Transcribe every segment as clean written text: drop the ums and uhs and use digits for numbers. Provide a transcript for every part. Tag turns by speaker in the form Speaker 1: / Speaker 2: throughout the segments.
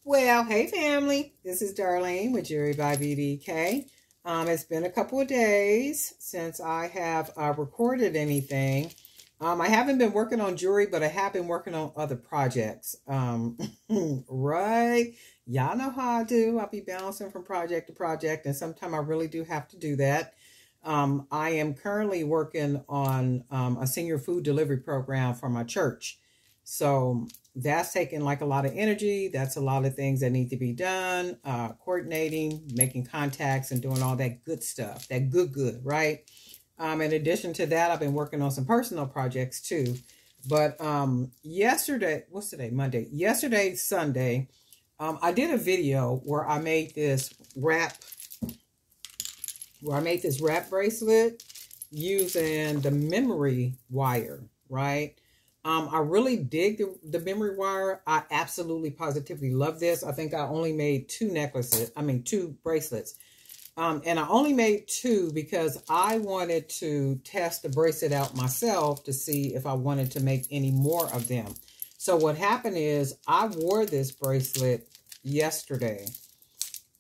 Speaker 1: Well, hey family, this is Darlene with Jewelry by BDK. It's been a couple of days since I have recorded anything. I haven't been working on jewelry, but I have been working on other projects. Right? Y'all know how I do. I'll be bouncing from project to project, and sometimes I really do have to do that. I am currently working on a senior food delivery program for my church. So that's taking like a lot of energy. That's a lot of things that need to be done, coordinating, making contacts, and doing all that good stuff, that good, right? In addition to that, I've been working on some personal projects too. But yesterday, what's today? Monday. Yesterday, Sunday, I did a video where I made this wrap bracelet using the memory wire, right? I really dig the memory wire. I absolutely positively love this. I think I only made two bracelets. And I only made two because I wanted to test the bracelet out myself to see if I wanted to make any more of them. So what happened is I wore this bracelet yesterday.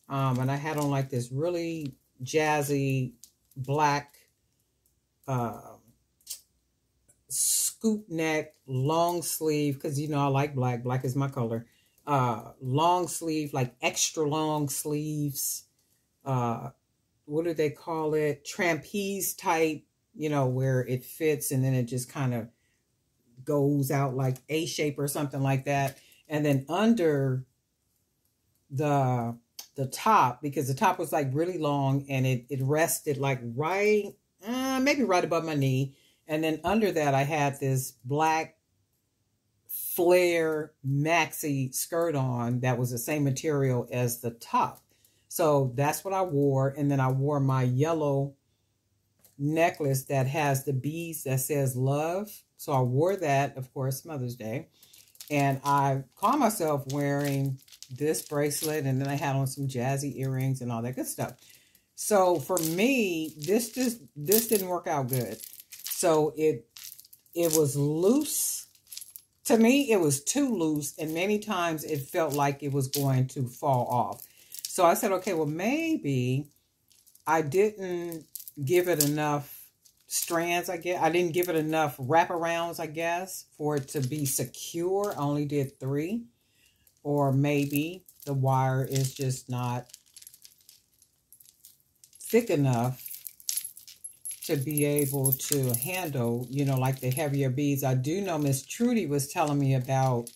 Speaker 1: And I had on like this really jazzy black scoop neck, long sleeve, because you know I like black. Black is my color. Long sleeve, like extra long sleeves. What do they call it? Trapeze type, you know, where it fits and then it just kind of goes out like A shape or something like that. And then under the top, because the top was like really long and it rested like maybe right above my knee. And then under that, I had this black flare maxi skirt on that was the same material as the top. So that's what I wore. And then I wore my yellow necklace that has the beads that says love. So I wore that, of course, Mother's Day. And I caught myself wearing this bracelet. And then I had on some jazzy earrings and all that good stuff. So for me, this didn't work out good. So it was loose. To me, it was too loose. And many times it felt like it was going to fall off. So I said, okay, well, maybe I didn't give it enough strands, I guess. I didn't give it enough wraparounds, I guess, for it to be secure. I only did 3. Or maybe the wire is just not thick enough to be able to handle, you know, like the heavier beads. I do know Miss Trudy was telling me about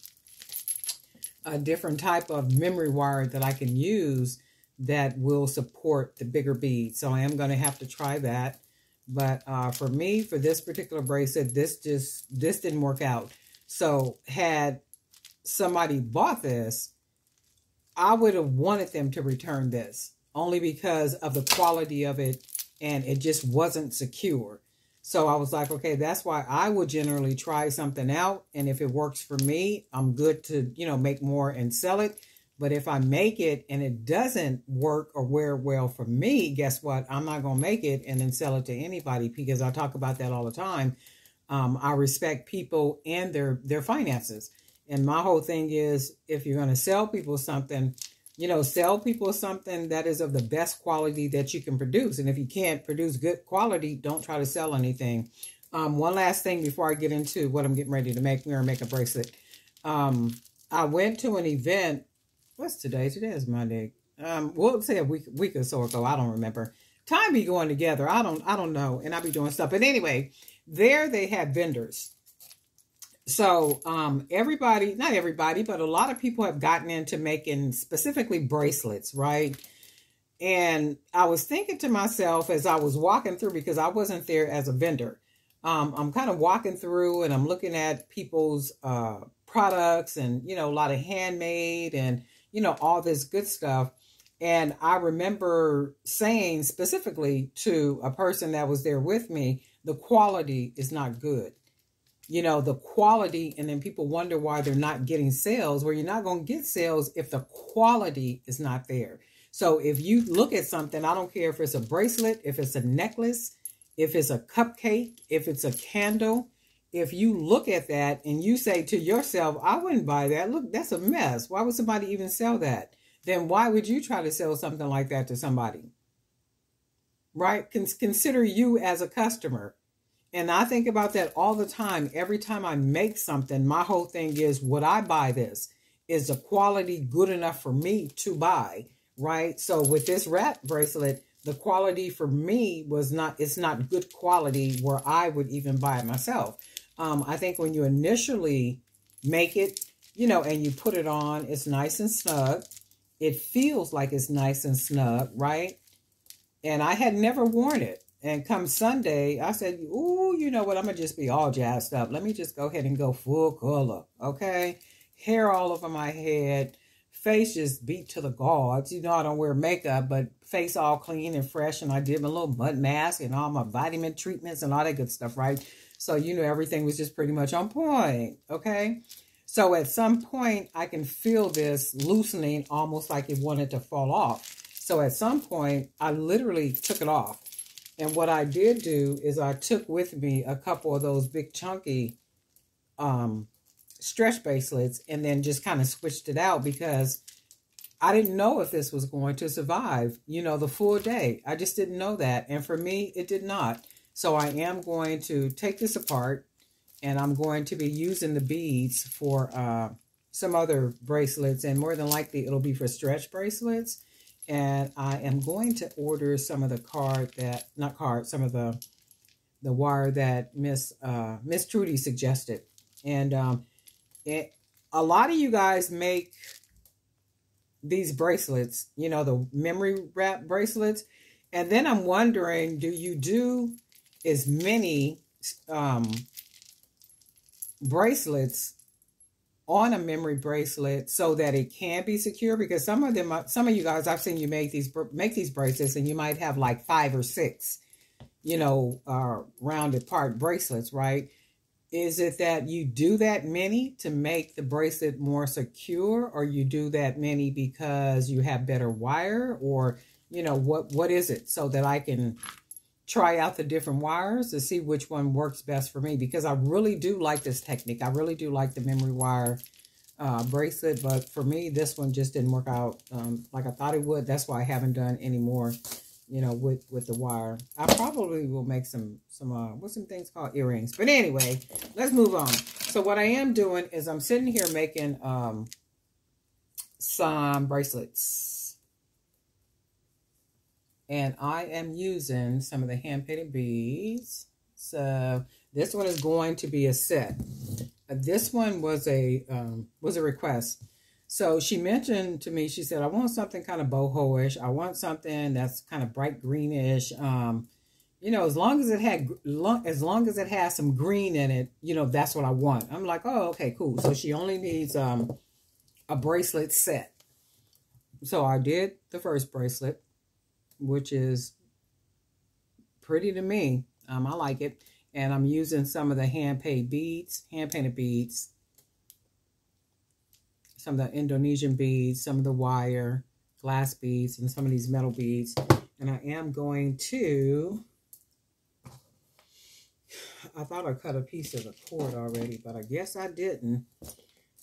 Speaker 1: a different type of memory wire that I can use that will support the bigger beads. So I am going to have to try that. But for me, for this particular bracelet, this didn't work out. So had somebody bought this, I would have wanted them to return this only because of the quality of it. And it just wasn't secure. So I was like, okay, that's why I would generally try something out. And if it works for me, I'm good to, you know, make more and sell it. But if I make it and it doesn't work or wear well for me, guess what? I'm not going to make it and then sell it to anybody, because I talk about that all the time. I respect people and their finances. And my whole thing is, if you're going to sell people something, you know, sell people something that is of the best quality that you can produce. And if you can't produce good quality, don't try to sell anything. One last thing before I get into what I'm getting ready to make. We're going to make a bracelet. I went to an event. What's today? Today is Monday. We'll say a week or so ago. I don't remember. Time be going together. I don't know. And I'll be doing stuff. But anyway, there they had vendors. So everybody, not everybody, but a lot of people have gotten into making specifically bracelets, right? And I was thinking to myself as I was walking through, because I wasn't there as a vendor. I'm kind of walking through and I'm looking at people's products and, you know, a lot of handmade and, you know, all this good stuff. And I remember saying specifically to a person that was there with me, the quality is not good. You know, the quality, and then people wonder why they're not getting sales. Well, you're not going to get sales if the quality is not there. So if you look at something, I don't care if it's a bracelet, if it's a necklace, if it's a cupcake, if it's a candle, if you look at that and you say to yourself, I wouldn't buy that. Look, that's a mess. Why would somebody even sell that? Then why would you try to sell something like that to somebody? Right? Consider you as a customer. And I think about that all the time. Every time I make something, my whole thing is, would I buy this? Is the quality good enough for me to buy? Right? So with this wrap bracelet, the quality for me was not, it's not good quality where I would even buy it myself. I think when you initially make it, you know, and you put it on, it's nice and snug. It feels like it's nice and snug, right? And I had never worn it. And come Sunday, I said, ooh, you know what? I'm going to just be all jazzed up. Let me just go ahead and go full color, okay? Hair all over my head. Face just beat to the gods. You know, I don't wear makeup, but face all clean and fresh. And I did my little mud mask and all my vitamin treatments and all that good stuff, right? So, you know, everything was just pretty much on point, okay? So at some point, I can feel this loosening almost like it wanted to fall off. So at some point, I literally took it off. And what I did do is I took with me a couple of those big chunky stretch bracelets and then just kind of switched it out because I didn't know if this was going to survive, you know, the full day. I just didn't know that. And for me, it did not. So I am going to take this apart and I'm going to be using the beads for some other bracelets. And more than likely, it'll be for stretch bracelets. And I am going to order some of the some of the wire that Miss Trudy suggested. And a lot of you guys make these bracelets, you know, the memory wrap bracelets. And then I'm wondering, do you do as many bracelets on a memory bracelet so that it can be secure? Because some of you guys, I've seen you make these bracelets and you might have like 5 or 6, you know, rounded part bracelets, right? Is it that you do that many to make the bracelet more secure, or you do that many because you have better wire, or, you know, what is it, so that I can try out the different wires to see which one works best for me? Because I really do like this technique. I really do like the memory wire bracelet, but for me, this one just didn't work out like I thought it would. That's why I haven't done any more, you know, with the wire. I probably will make some what's some things called earrings. But anyway, let's move on. So what I am doing is I'm sitting here making some bracelets. And I am using some of the hand-painted beads. So this one is going to be a set. This one was a request. So she mentioned to me, she said, I want something kind of boho-ish. I want something that's kind of bright greenish. You know, as long as it has some green in it, you know, that's what I want. I'm like, oh, okay, cool. So she only needs a bracelet set. So I did the first bracelet, which is pretty to me. I like it. And I'm using some of the hand-painted beads, some of the Indonesian beads, some of the wire, glass beads, and some of these metal beads. And I am going to, I thought I cut a piece of the cord already, but I guess I didn't.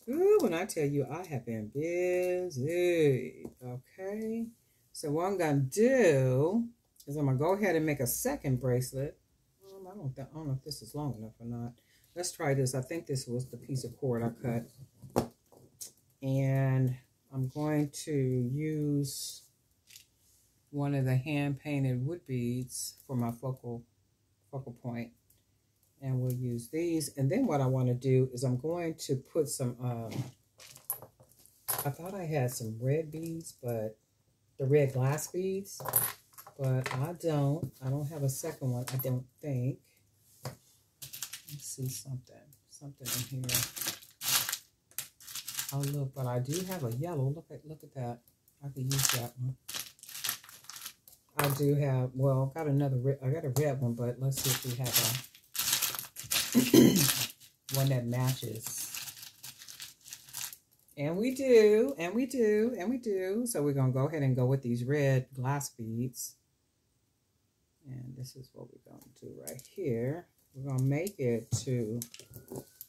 Speaker 1: Ooh, when I tell you I have been busy, okay? So what I'm going to do is I'm going to go ahead and make a second bracelet. I don't know if this is long enough or not. Let's try this. I think this was the piece of cord I cut. And I'm going to use one of the hand-painted wood beads for my focal point. And we'll use these. And then what I want to do is I'm going to put some, I thought I had some red beads, but the red glass beads, but I don't have a second one, I don't think. Let's see something in here. Oh look, but I do have a yellow. Look at that. I could use that one. I do have, well, I got a red one, but let's see if we have a one that matches. And we do, and we do, and we do. So we're going to go ahead and go with these red glass beads. And this is what we're going to do right here. We're going to make it to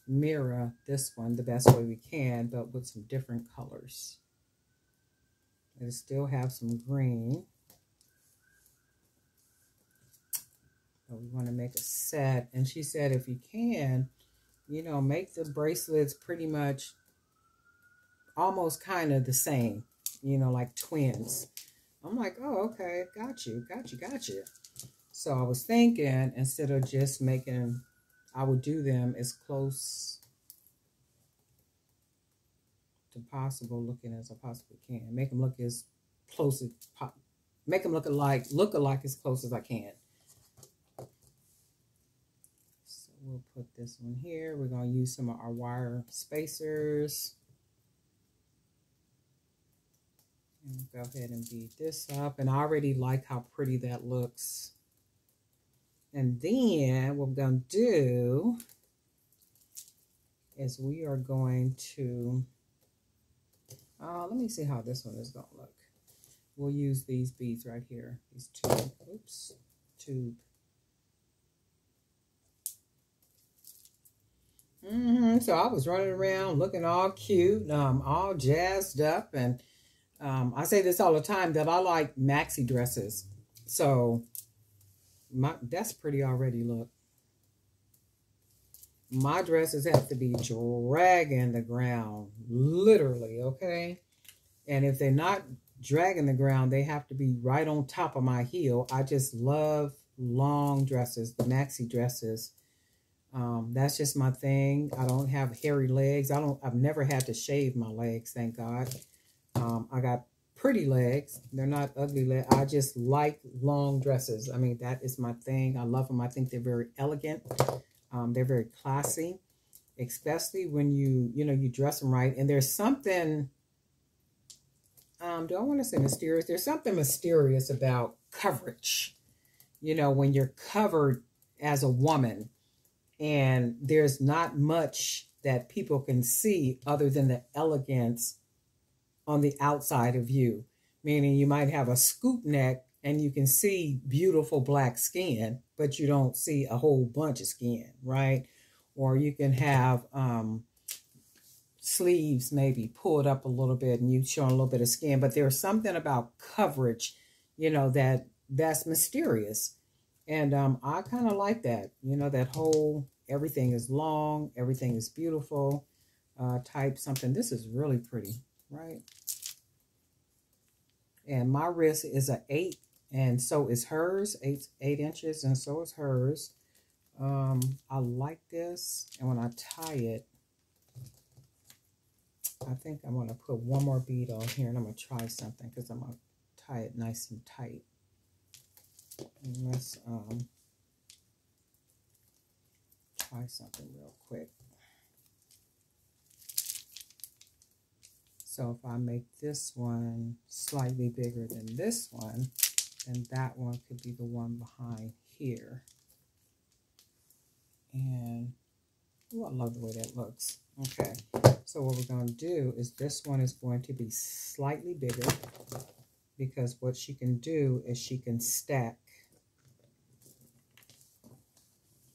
Speaker 1: mirror this one the best way we can, but with some different colors. It'll still have some green. But we want to make a set. And she said if you can, you know, make the bracelets pretty much almost kind of the same, you know, like twins. I'm like, oh, okay, got you. So I was thinking, instead of just making, I would do them as close to possible looking as I possibly can. Make them look as close as make them look alike as close as I can. So we'll put this one here. We're going to use some of our wire spacers. And go ahead and bead this up. And I already like how pretty that looks. And then what we're going to do is we are going to, let me see how this one is going to look. We'll use these beads right here. These tube. So I was running around looking all cute, all jazzed up. And I say this all the time that I like maxi dresses. So that's pretty already, look. My dresses have to be dragging the ground, literally, okay? And if they're not dragging the ground, they have to be right on top of my heel. I just love long dresses, the maxi dresses. That's just my thing. I don't have hairy legs. I've never had to shave my legs, thank God. I got pretty legs. They're not ugly legs. I just like long dresses. I mean, that is my thing. I love them. I think they're very elegant. They're very classy, especially when you dress them right. And there's something, do I want to say mysterious? There's something mysterious about coverage. You know, when you're covered as a woman and there's not much that people can see other than the elegance on the outside of you, meaning you might have a scoop neck and you can see beautiful black skin, but you don't see a whole bunch of skin, right? Or you can have sleeves maybe pulled up a little bit and you showing a little bit of skin, but there's something about coverage, you know, that's mysterious. And I kind of like that, you know, that whole everything is long, everything is beautiful type something. This is really pretty, right? And my wrist is an 8, and so is hers, 8 inches, and so is hers. I like this, and when I tie it, I think I'm going to put one more bead on here, and I'm going to try something, because I'm going to tie it nice and tight. And let's try something real quick. So if I make this one slightly bigger than this one, then that one could be the one behind here. And, oh, I love the way that looks. Okay, so what we're going to do is this one is going to be slightly bigger, because what she can do is she can stack.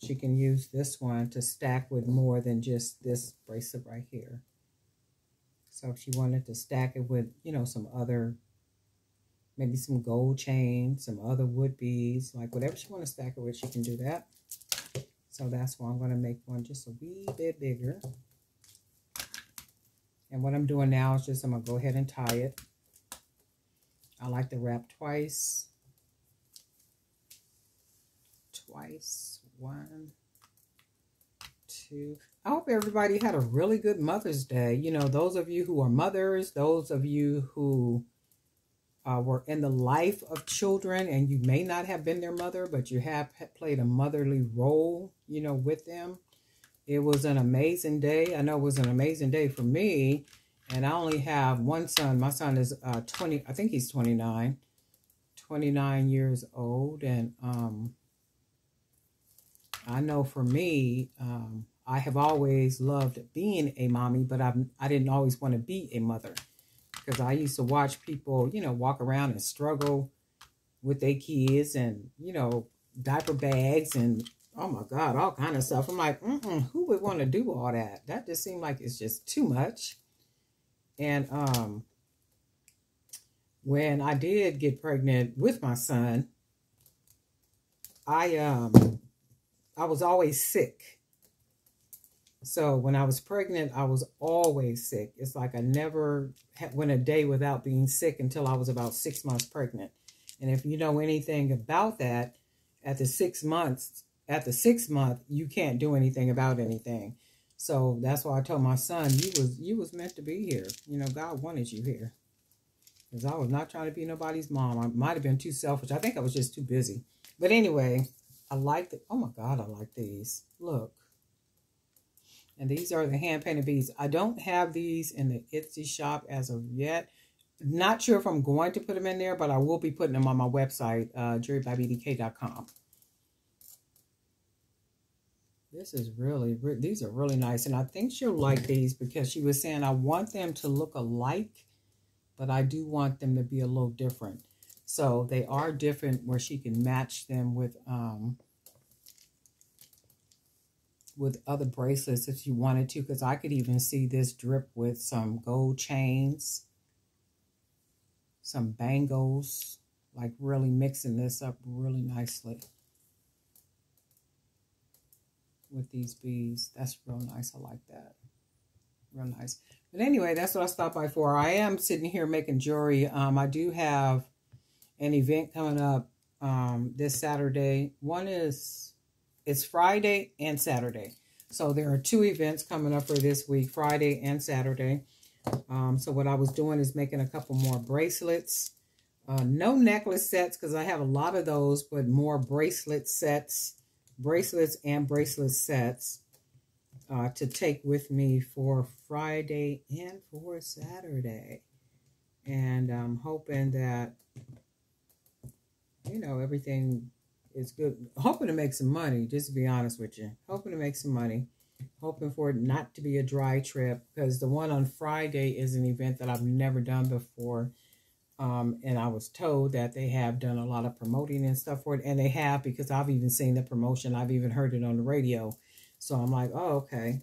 Speaker 1: She can use this one to stack with more than just this bracelet right here. So if she wanted to stack it with, you know, some other, maybe some gold chain, some other wood beads, like whatever she wants to stack it with, she can do that. So that's why I'm going to make one just a wee bit bigger. And what I'm doing now is just, I'm going to go ahead and tie it. I like to wrap twice. Twice. 1, 2. I hope everybody had a really good Mother's Day. You know, those of you who are mothers, those of you who were in the life of children and you may not have been their mother, but you have played a motherly role, you know, with them. It was an amazing day. I know it was an amazing day for me. And I only have one son. My son is 20, I think he's 29 years old. And I know for me, I have always loved being a mommy, but I didn't always want to be a mother, because I used to watch people, you know, walk around and struggle with their kids and, you know, diaper bags and Oh my God, all kind of stuff. I'm like, who would want to do all that? That just seemed like it's just too much. And when I did get pregnant with my son, I was always sick. So when I was pregnant, I was always sick. It's like I never went a day without being sick until I was about 6 months pregnant. And if you know anything about that, at the 6 months, you can't do anything about anything. So that's why I told my son, you was meant to be here. You know, God wanted you here. Because I was not trying to be nobody's mom. I might have been too selfish. I think I was just too busy. But anyway, I liked it. Oh my God, I like these. Look. And these are the hand-painted beads. I don't have these in the Etsy shop as of yet. Not sure if I'm going to put them in there, but I will be putting them on my website, jewelrybybdk.com. These are really nice. And I think she'll like these because she was saying, I want them to look alike, but I do want them to be a little different. So they are different where she can match them with other bracelets if you wanted to, because I could even see this drip with some gold chains, some bangles, like really mixing this up really nicely with these beads. That's real nice. I like that. Real nice. But anyway, that's what I stopped by for. I am sitting here making jewelry. I do have an event coming up this Saturday. It's Friday and Saturday. So there are 2 events coming up for this week, Friday and Saturday. So what I was doing is making a couple more bracelets. No necklace sets because I have a lot of those, but more bracelet sets, bracelets and bracelet sets to take with me for Friday and for Saturday. And I'm hoping that, you know, everything is good. Hoping to make some money, just to be honest with you. Hoping to make some money. Hoping for it not to be a dry trip, because the one on Friday is an event that I've never done before. And I was told that they have done a lot of promoting and stuff for it. And they have, because I've even seen the promotion. I've even heard it on the radio. So I'm like, oh, okay.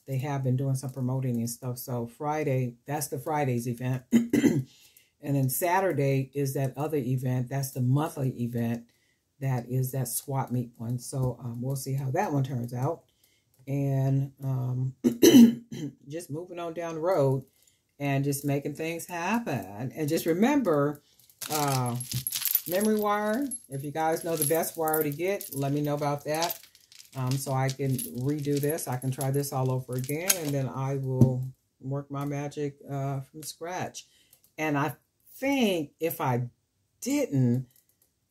Speaker 1: They have been doing some promoting and stuff. So Friday, that's the Friday's event. And then Saturday is that other event. That's the monthly event. That is that swap meet one. So we'll see how that one turns out. And just moving on down the road and just making things happen. And just remember, memory wire. If you guys know the best wire to get, let me know about that. So I can redo this. I can try this all over again. And then I will work my magic from scratch. And I think if I didn't,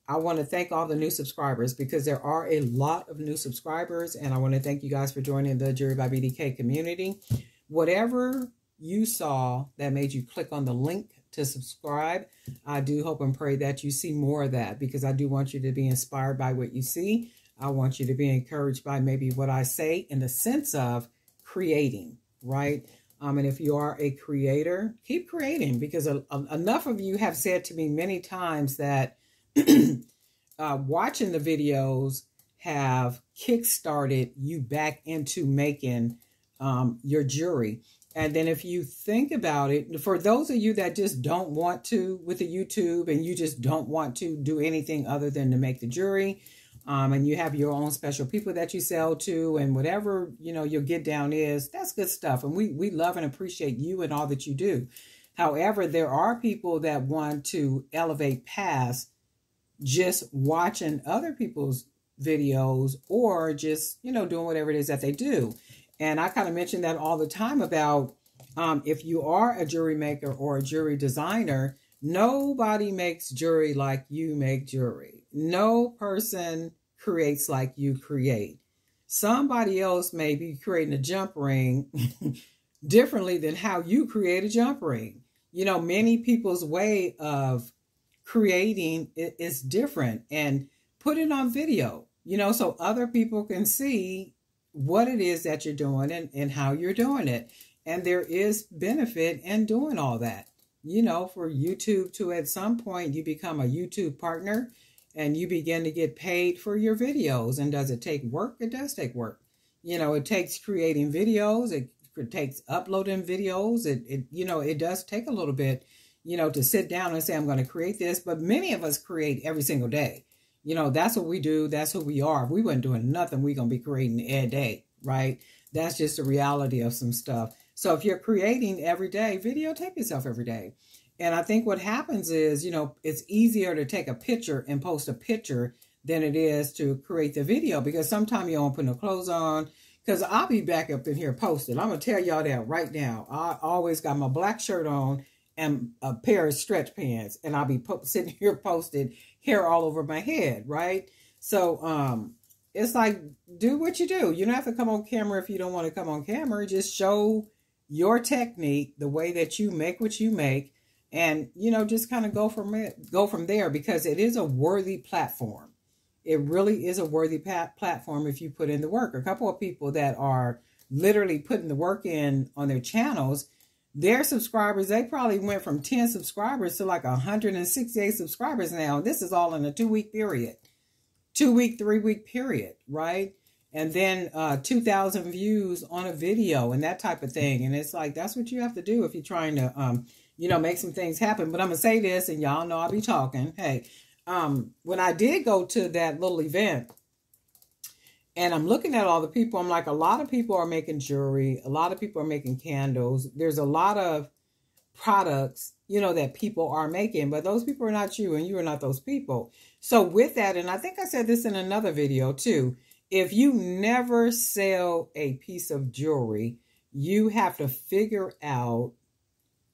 Speaker 1: I want to thank all the new subscribers, because there are a lot of new subscribers, and I want to thank you guys for joining the Jewelry by BDK community. Whatever you saw that made you click on the link to subscribe, I do hope and pray that you see more of that, because I do want you to be inspired by what you see. I want you to be encouraged by maybe what I say in the sense of creating, right? And if you are a creator, keep creating, because enough of you have said to me many times that watching the videos have kickstarted you back into making your jewelry. And then if you think about it, for those of you that just don't want to with the YouTube, and you just don't want to do anything other than to make the jewelry, and you have your own special people that you sell to, and whatever, you know, your get down is, that's good stuff. And we love and appreciate you and all that you do. However, there are people that want to elevate past just watching other people's videos, or just, you know, doing whatever it is that they do. And I kind of mention that all the time about if you are a jewelry maker or a jewelry designer, nobody makes jewelry like you make jewelry. No person creates like you create. Somebody else may be creating a jump ring differently than how you create a jump ring. You know, many people's way of creating it is different, and put it on video, you know, so other people can see what it is that you're doing and how you're doing it. And there is benefit in doing all that, you know, for YouTube to, at some point, you become a YouTube partner and you begin to get paid for your videos. And does it take work? It does take work. You know, it takes creating videos. It takes uploading videos. It does take a little bit, to sit down and say, I'm going to create this. But many of us create every single day. That's what we do. That's who we are. If we weren't doing nothing, we're going to be creating every day, right? That's just the reality of some stuff. So if you're creating every day, videotape yourself every day. And I think what happens is, it's easier to take a picture and post a picture than it is to create the video, because sometimes you don't put no clothes on. Because I'll be back up in here posted. I'm going to tell y'all that right now. I always got my black shirt on and a pair of stretch pants. And I'll be sitting here posted, hair all over my head, right? So it's like, do what you do. You don't have to come on camera if you don't want to come on camera. Just show your technique, the way that you make what you make. And, just kind of go from there, because it is a worthy platform. It really is a worthy platform if you put in the work. A couple of people that are literally putting the work in on their channels, their subscribers, they probably went from 10 subscribers to like 168 subscribers now. This is all in a 2-week period, 2-week, 3-week period, right? And then 2,000 views on a video and that type of thing. And it's like, that's what you have to do if you're trying to, make some things happen. But I'm going to say this, and y'all know I'll be talking. Hey, when I did go to that little event and I'm looking at all the people, I'm like, a lot of people are making jewelry. A lot of people are making candles. There's a lot of products, that people are making, but those people are not you, and you are not those people. So with that, and I think I said this in another video too, if you never sell a piece of jewelry, you have to figure out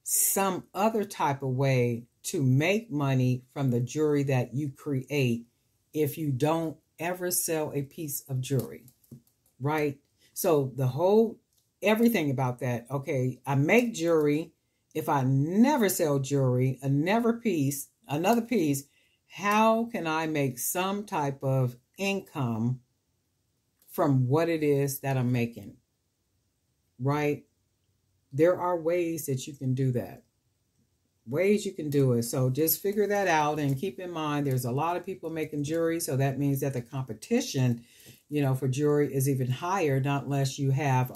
Speaker 1: some other type of way to make money from the jewelry that you create if you don't ever sell a piece of jewelry, right? So everything about that, okay, I make jewelry. If I never sell jewelry, another piece, how can I make some type of income from what it is that I'm making, right? There are ways that you can do that. Ways you can do it. So just figure that out, and keep in mind there's a lot of people making jewelry, so that means that the competition, for jewelry is even higher, not unless you have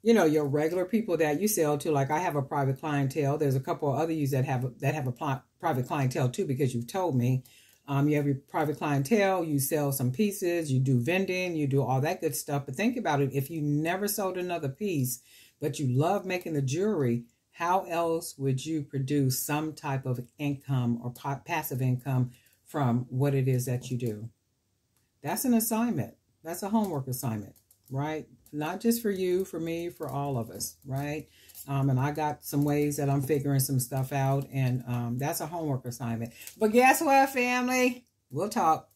Speaker 1: your regular people that you sell to. Like I have a private clientele. There's a couple of others that have a private clientele too, because you've told me. You have your private clientele, you sell some pieces, you do vending, you do all that good stuff. But think about it, if you never sold another piece, but you love making the jewelry, how else would you produce some type of income or passive income from what it is that you do? That's an assignment. That's a homework assignment, right? Not just for you, for me, for all of us, right? And I got some ways that I'm figuring some stuff out, and that's a homework assignment. But guess what, family? We'll talk.